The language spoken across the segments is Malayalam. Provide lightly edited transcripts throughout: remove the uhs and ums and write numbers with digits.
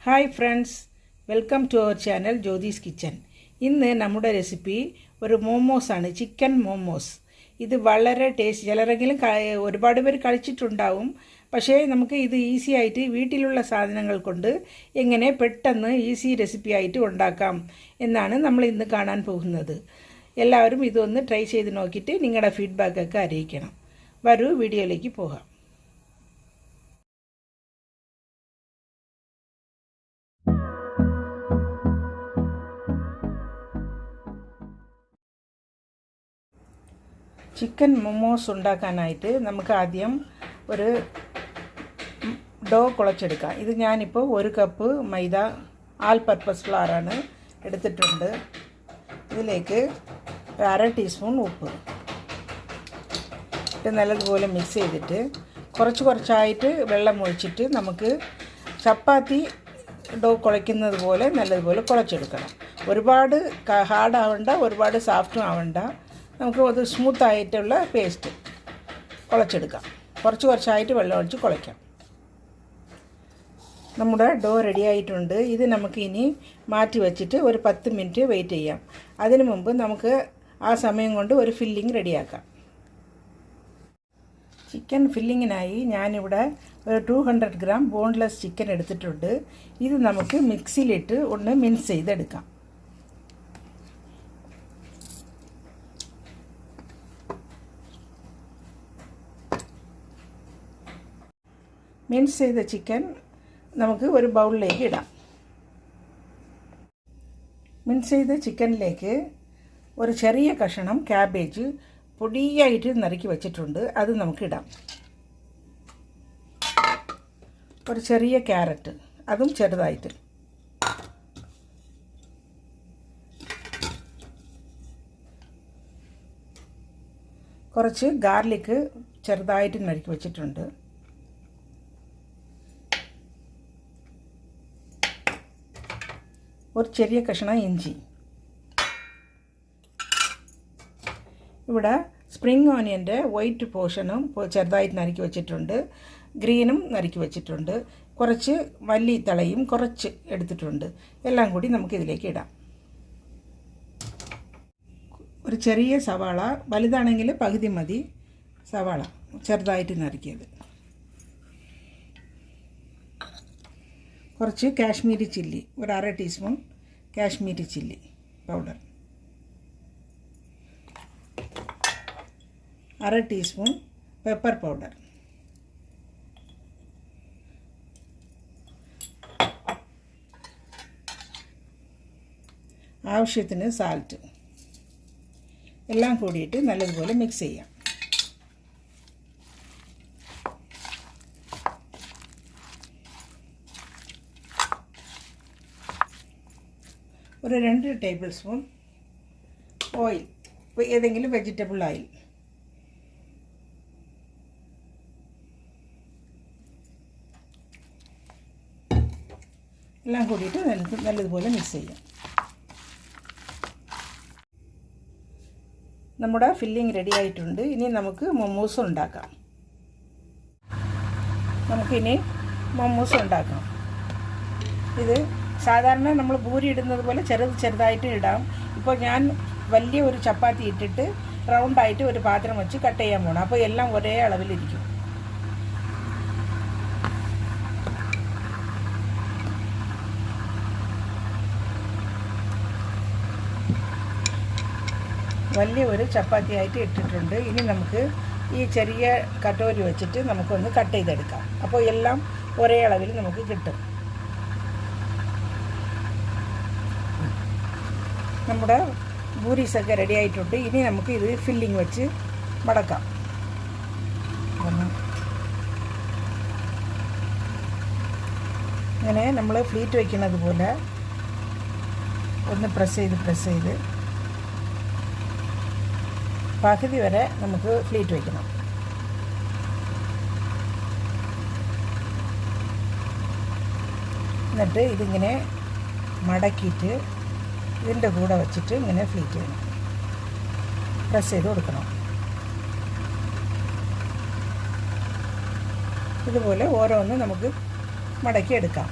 Hi friends, welcome to our channel Jyothis kitchen. ഇന്ന് നമ്മുടെ റെസിപ്പി ഒരു മോമോസാണ്, ചിക്കൻ മോമോസ്. ഇത് വളരെ ടേസ്റ്റ്, ചിലരെങ്കിലും ഒരുപാട് പേര് കഴിച്ചിട്ടുണ്ടാവും. പക്ഷേ നമുക്ക് ഇത് ഈസി ആയിട്ട് വീട്ടിലുള്ള സാധനങ്ങൾ കൊണ്ട് എങ്ങനെ പെട്ടെന്ന് ഈസി റെസിപ്പി ആയിട്ട് ഉണ്ടാക്കാം എന്നാണ് നമ്മൾ ഇന്ന് കാണാൻ പോകുന്നത്. എല്ലാവരും ഇതൊന്ന് ട്രൈ ചെയ്ത് നോക്കിയിട്ട് നിങ്ങളുടെ ഫീഡ്ബാക്കൊക്കെ അറിയിക്കണം. വരൂ വീഡിയോയിലേക്ക് പോകാം. ചിക്കൻ മൊമോസ് ഉണ്ടാക്കാനായിട്ട് നമുക്ക് ആദ്യം ഒരു ഡോ കുഴച്ചെടുക്കാം. ഇത് ഞാനിപ്പോൾ 1 കപ്പ് മൈദ ആൾ പർപ്പസ് ഫ്ലവറാണ് എടുത്തിട്ടുണ്ട്. ഇതിലേക്ക് 1/2 ടീസ്പൂൺ ഉപ്പ് ഇത് നല്ലതുപോലെ മിക്സ് ചെയ്തിട്ട് കുറച്ചായിട്ട് വെള്ളം ഒഴിച്ചിട്ട് നമുക്ക് ചപ്പാത്തി ഡോ കുഴയ്ക്കുന്നത് പോലെ നല്ലതുപോലെ കുഴച്ചെടുക്കണം. ഒരുപാട് ഹാർഡാവണ്ട, ഒരുപാട് സോഫ്റ്റും ആവണ്ട. നമുക്ക് അത് സ്മൂത്തായിട്ടുള്ള പേസ്റ്റ് കുഴച്ചെടുക്കാം. കുറച്ചായിട്ട് വെള്ളം ഒഴിച്ച് കുഴയ്ക്കാം. നമ്മുടെ ഡോ റെഡി ആയിട്ടുണ്ട്. ഇത് നമുക്ക് ഇനി മാറ്റി വെച്ചിട്ട് ഒരു 10 മിനിറ്റ് വെയിറ്റ് ചെയ്യാം. അതിനു മുമ്പ് നമുക്ക് ആ സമയം കൊണ്ട് ഒരു ഫില്ലിംഗ് റെഡിയാക്കാം. ചിക്കൻ ഫില്ലിങ്ങിനായി ഞാനിവിടെ ഒരു 200 ഗ്രാം ബോൺലെസ് ചിക്കൻ എടുത്തിട്ടുണ്ട്. ഇത് നമുക്ക് മിക്സിയിലിട്ട് ഒന്ന് മിക്സ് ചെയ്തെടുക്കാം. മിക്സ് ചെയ്ത ചിക്കൻ നമുക്ക് ഒരു ബൗളിലേക്ക് ഇടാം. മിക്സ് ചെയ്ത ചിക്കനിലേക്ക് ഒരു ചെറിയ കഷണം ക്യാബേജ് പൊടിയായിട്ട് നറുക്കി വെച്ചിട്ടുണ്ട്, അത് നമുക്കിടാം. ഒരു ചെറിയ ക്യാരറ്റ്, അതും ചെറുതായിട്ട്. കുറച്ച് ഗാർലിക്ക് ചെറുതായിട്ട് നറുക്കി വെച്ചിട്ടുണ്ട്. ഒരു ചെറിയ കഷ്ണം ഇഞ്ചി. ഇവിടെ സ്പ്രിംഗ് ഓനിയൻ്റെ വൈറ്റ് പോർഷനും ചെറുതായിട്ട് നറുക്കി വെച്ചിട്ടുണ്ട്, ഗ്രീനും നറുക്കി വെച്ചിട്ടുണ്ട്. കുറച്ച് മല്ലിത്തളയും കുറച്ച് എടുത്തിട്ടുണ്ട്. എല്ലാം കൂടി നമുക്കിതിലേക്ക് ഇടാം. ഒരു ചെറിയ സവാള, വലുതാണെങ്കിൽ പകുതി മതി സവാള, ചെറുതായിട്ട് നറുക്കിയത്. കുറച്ച് കാശ്മീരി ചില്ലി, ഒരു 1/2 teaspoon Kashmiri chilli powder, 1/2 teaspoon pepper powder, ആവശ്യത്തിന് സാൾട്ട്. എല്ലാം കൂടിയിട്ട് നല്ലതുപോലെ മിക്സ് ചെയ്യാം. ഒരു 2 ടേബിൾ സ്പൂൺ ഓയിൽ, ഏതെങ്കിലും വെജിറ്റബിൾ ഓയിൽ. എല്ലാം കൂടിയിട്ട് നല്ലതുപോലെ മിക്സ് ചെയ്യാം. നമ്മുടെ ഫില്ലിംഗ് റെഡി ആയിട്ടുണ്ട്. ഇനി നമുക്ക് മൊമോസ് ഉണ്ടാക്കാം. നമുക്കിനി മൊമോസ് ഉണ്ടാക്കാം. ഇത് സാധാരണ നമ്മൾ പൂരി ഇടുന്നത് പോലെ ചെറുതായിട്ട് ഇടാം. ഇപ്പോൾ ഞാൻ വലിയ ഒരു ചപ്പാത്തി ഇട്ടിട്ട് റൗണ്ടായിട്ട് ഒരു പാത്രം വെച്ച് കട്ട് ചെയ്യാൻ പോകണം. അപ്പോൾ എല്ലാം ഒരേ അളവിലിരിക്കും. വലിയ ഒരു ചപ്പാത്തി ആയിട്ട് ഇട്ടിട്ടുണ്ട്. ഇനി നമുക്ക് ഈ ചെറിയ കട്ടോരി വെച്ചിട്ട് നമുക്കൊന്ന് കട്ട് ചെയ്തെടുക്കാം. അപ്പോൾ എല്ലാം ഒരേ അളവിൽ നമുക്ക് കിട്ടും. നമ്മുടെ പൂരീസൊക്കെ റെഡി ആയിട്ടുണ്ട്. ഇനി നമുക്ക് ഇത് ഫില്ലിംഗ് വെച്ച് മടക്കാം. ഇങ്ങനെ നമ്മൾ ഫ്ലീറ്റ് വയ്ക്കുന്നത് പോലെ ഒന്ന് പ്രസ് ചെയ്ത് പകുതി വരെ നമുക്ക് ഫ്ലീറ്റ് വയ്ക്കണം. എന്നിട്ട് ഇതിങ്ങനെ മടക്കിയിട്ട് ഇതിൻ്റെ കൂടെ വെച്ചിട്ട് ഇങ്ങനെ ഫ്ലീറ്റ് ചെയ്യണം, പ്രസ് ചെയ്ത് കൊടുക്കണം. ഇതുപോലെ ഓരോന്ന് നമുക്ക് മടക്കി എടുക്കാം.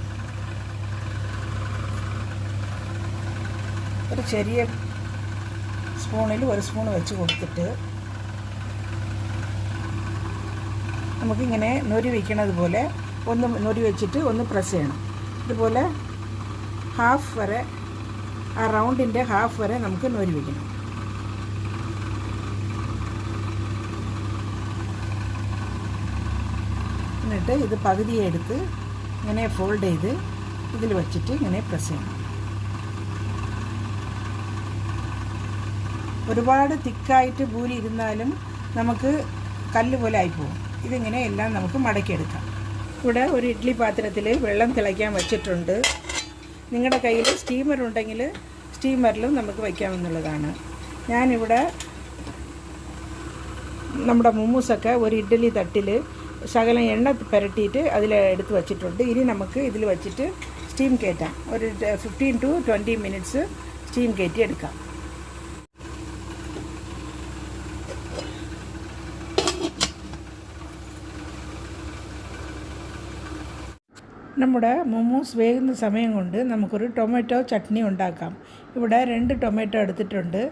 ഒരു ചെറിയ സ്പൂണിൽ ഒരു സ്പൂൺ വെച്ച് കൊടുത്തിട്ട് നമുക്കിങ്ങനെ നൊരി വയ്ക്കണത് പോലെ ഒന്ന് നൊരി വെച്ചിട്ട് ഒന്ന് പ്രസ് ചെയ്യണം. ഇതുപോലെ ഹാഫ് വരെ, ആ റൗണ്ടിൻ്റെ ഹാഫ് വരെ നമുക്ക് നൊരി വയ്ക്കണം. എന്നിട്ട് ഇത് പകുതിയെ എടുത്ത് ഇങ്ങനെ ഫോൾഡ് ചെയ്ത് ഇതിൽ വച്ചിട്ട് ഇങ്ങനെ പ്രസ് ചെയ്യണം. ഒരുപാട് തിക്കായിട്ട് പൂരി ഇരുന്നാലും നമുക്ക് കല്ല് പോലെ ആയിപ്പോകും. ഇതിങ്ങനെ എല്ലാം നമുക്ക് മടക്കിയെടുക്കാം. ഇവിടെ ഒരു ഇഡ്ഡലി പാത്രത്തിൽ വെള്ളം തിളയ്ക്കാൻ വച്ചിട്ടുണ്ട്. നിങ്ങളുടെ കയ്യിൽ സ്റ്റീമർ ഉണ്ടെങ്കിൽ സ്റ്റീമറിലും നമുക്ക് വയ്ക്കാമെന്നുള്ളതാണ്. ഞാനിവിടെ നമ്മുടെ മുമ്മൂസൊക്കെ ഒരു ഇഡ്ഡലി തട്ടിൽ ശകലം എണ്ണ പുരട്ടിയിട്ട് അതിലെടുത്ത് വച്ചിട്ടുണ്ട്. ഇനി നമുക്ക് ഇതിൽ വച്ചിട്ട് സ്റ്റീം കയറ്റാം. ഒരു 15 to 20 മിനിറ്റ്സ് സ്റ്റീം കയറ്റി എടുക്കാം. നമ്മുടെ മൊമോസ് വേകുന്ന സമയം കൊണ്ട് നമുക്കൊരു ടൊമാറ്റോ ചട്നി ഉണ്ടാക്കാം. ഇവിടെ 2 ടൊമാറ്റോ എടുത്തിട്ടുണ്ട്.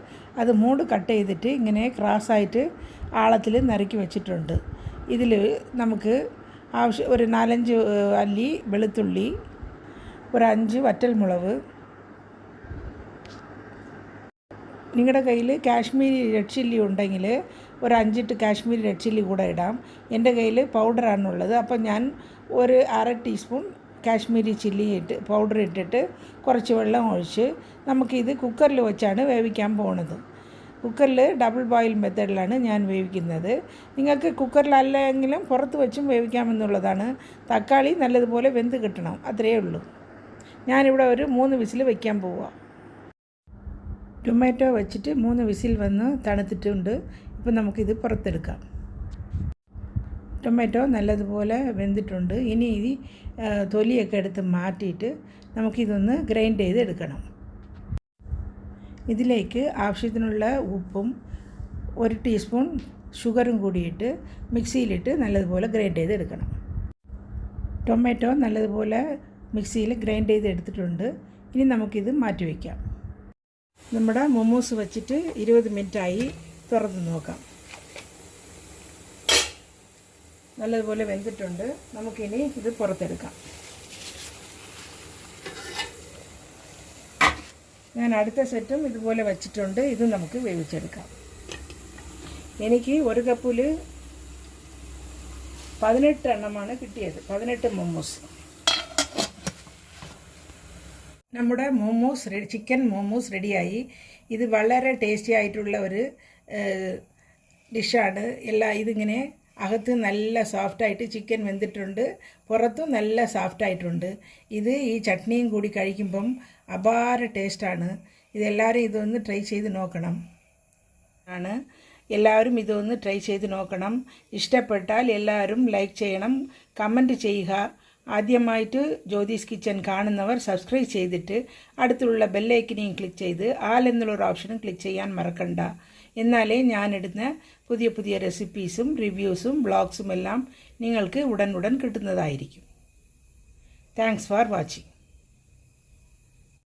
അത് 3 കട്ട് ചെയ്തിട്ട് ഇങ്ങനെ ക്രാസായിട്ട് ആളത്തിൽ നറുക്കി വെച്ചിട്ടുണ്ട്. ഇതിൽ നമുക്ക് ഒരു 4-5 അല്ലി വെളുത്തുള്ളി, ഒരു 5 വറ്റൽമുളക്, നിങ്ങളുടെ കയ്യിൽ കാശ്മീരി റെഡ് ചില്ലി ഉണ്ടെങ്കിൽ ഒരു 5 കാശ്മീരി റെഡ് ചില്ലി കൂടെ ഇടാം. എൻ്റെ കയ്യിൽ പൗഡറാണുള്ളത്. അപ്പം ഞാൻ ഒരു 1/2 ടീസ്പൂൺ കാശ്മീരി ചില്ലി പൗഡർ ഇട്ടിട്ട് കുറച്ച് വെള്ളം ഒഴിച്ച് നമുക്കിത് കുക്കറിൽ വെച്ചാണ് വേവിക്കാൻ പോകുന്നത്. കുക്കറിൽ ഡബിൾ ബോയിൽ മെത്തേഡിലാണ് ഞാൻ വേവിക്കുന്നത്. നിങ്ങൾക്ക് കുക്കറിലല്ലെങ്കിലും പുറത്ത് വെച്ചും വേവിക്കാമെന്നുള്ളതാണ്. തക്കാളി നല്ലതുപോലെ വെന്ത് കിട്ടണം, അത്രയേ ഉള്ളൂ. ഞാനിവിടെ ഒരു 3 വിസിൽ വയ്ക്കാൻ പോവുക. ടൊമാറ്റോ വെച്ചിട്ട് 3 വിസിൽ വന്ന് തണുത്തിട്ടുണ്ട്. ഇപ്പം നമുക്കിത് പുറത്തെടുക്കാം. ടൊമാറ്റോ നല്ലതുപോലെ വെന്തിട്ടുണ്ട്. ഇനി ഈ തൊലിയൊക്കെ എടുത്ത് മാറ്റിയിട്ട് നമുക്കിതൊന്ന് ഗ്രൈൻഡ് ചെയ്ത് എടുക്കണം. ഇതിലേക്ക് ആവശ്യത്തിനുള്ള ഉപ്പും 1 ടീസ്പൂൺ ഷുഗറും കൂടിയിട്ട് മിക്സിയിലിട്ട് നല്ലതുപോലെ ഗ്രൈൻഡ് ചെയ്ത് എടുക്കണം. ടൊമാറ്റോ നല്ലതുപോലെ മിക്സിയിൽ ഗ്രൈൻഡ് ചെയ്ത് എടുത്തിട്ടുണ്ട്. ഇനി നമുക്കിത് മാറ്റി വയ്ക്കാം. നമ്മുടെ മൊമോസ് വെച്ചിട്ട് 20 മിനിറ്റായി. തുറന്ന് നോക്കാം. നല്ലതുപോലെ വെന്തിട്ടുണ്ട്. നമുക്കിനി ഇത് പുറത്തെടുക്കാം. ഞാൻ അടുത്ത സെറ്റും ഇതുപോലെ വച്ചിട്ടുണ്ട്. ഇത് നമുക്ക് വേവിച്ചെടുക്കാം. എനിക്ക് 1 കപ്പിൽ 18 എണ്ണമാണ് കിട്ടിയത്. 18 മൊമോസ്. നമ്മുടെ മോമോസ് ചിക്കൻ മോമോസ് റെഡിയായി. ഇത് വളരെ ടേസ്റ്റി ആയിട്ടുള്ള ഒരു ഡിഷാണ്. ഇതിങ്ങനെ അകത്ത് നല്ല സോഫ്റ്റായിട്ട് ചിക്കൻ വെന്തിട്ടുണ്ട്, പുറത്തും നല്ല സോഫ്റ്റായിട്ടുണ്ട്. ഇത് ഈ ചട്നിയും കൂടി കഴിക്കുമ്പം അപാര ടേസ്റ്റാണ്. ഇതെല്ലാവരും ഇതൊന്ന് ട്രൈ ചെയ്ത് നോക്കണം. എല്ലാവരും ഇതൊന്ന് ട്രൈ ചെയ്ത് നോക്കണം. ഇഷ്ടപ്പെട്ടാൽ എല്ലാവരും ലൈക്ക് ചെയ്യണം, കമൻറ്റ് ചെയ്യുക. ആദ്യമായിട്ട് ജ്യോതിസ് കിച്ചൻ കാണുന്നവർ സബ്സ്ക്രൈബ് ചെയ്തിട്ട് അടുത്തുള്ള ബെല്ലൈക്കനെയും ക്ലിക്ക് ചെയ്ത് ആൽ എന്നുള്ളൊരു ഓപ്ഷനും ക്ലിക്ക് ചെയ്യാൻ മറക്കണ്ട. എന്നാലേ ഞാനിടുന്ന പുതിയ പുതിയ റെസിപ്പീസും റിവ്യൂസും ബ്ലോഗ്സും എല്ലാം നിങ്ങൾക്ക് ഉടൻ കിട്ടുന്നതായിരിക്കും. Thanks for watching.